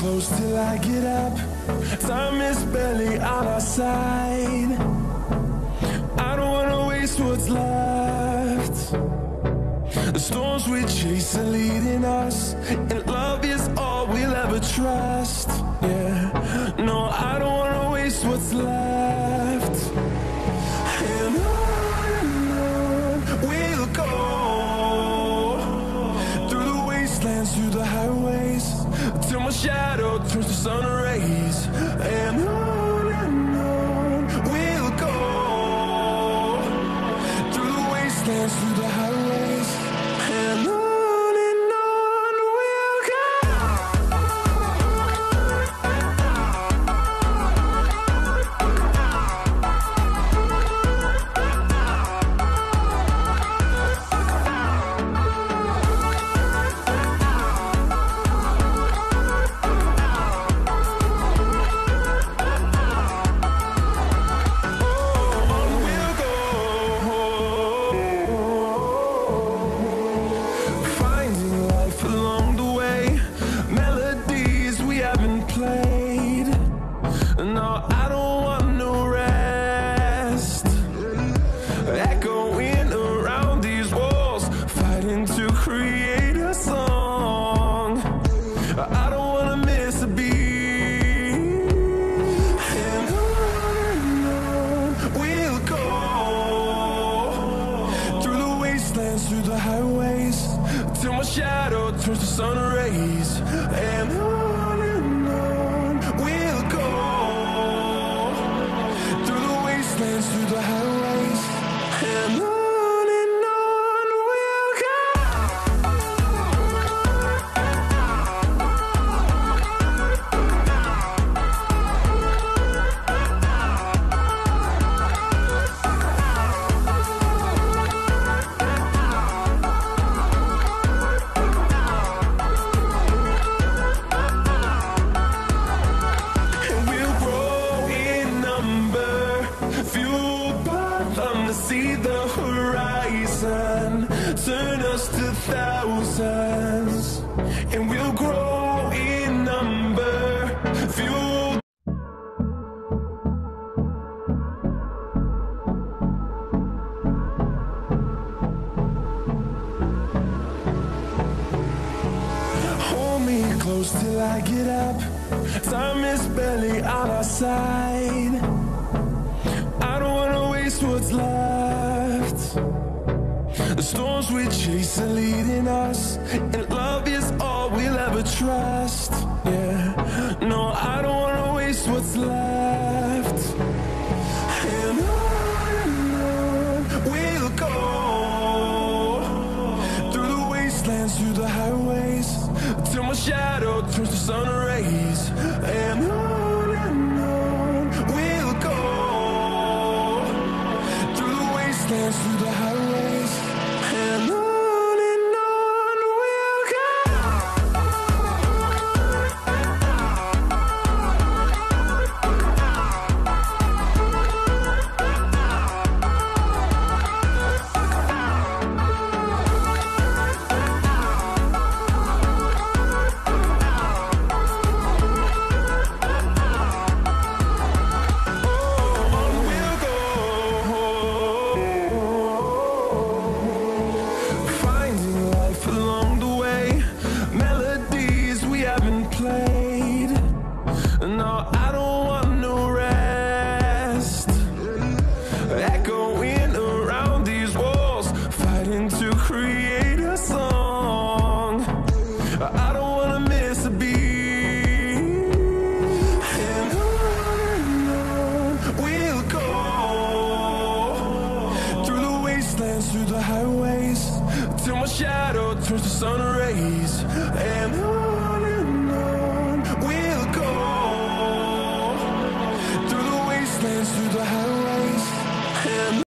close till I get up. Time is barely on our side. I don't wanna waste what's left. The storms we chase are leading us, and love is all we'll ever trust. Yeah, no, I don't wanna waste what's left. And on we'll go, through the wastelands, through the highways, till my shadow turns to sun rays. And on we'll go, through the wastelands, through the highways, and on we'll go. Through the highways, till my shadow turns to sun rays. And on we'll go, through the wastelands, through the highways, and on we'll go. See the horizon, turn us to thousands, and we'll grow in number, fuel. Hold me close till I get up. Time is barely on our side. I don't wanna waste what's left. The storms we chase are leading us, and love is all we'll ever trust. Yeah, no, I don't wanna waste what's left. And on we'll go, through the wastelands, through the highways, till my shadow turns to sun rays. And on we'll go, through the highways, and on we'll go. No, I don't want no rest. Echoing around these walls, fighting to create a song. I don't wanna miss a beat. And on we'll go, through the wastelands, through the highways, till my shadow turns to sun rays. And on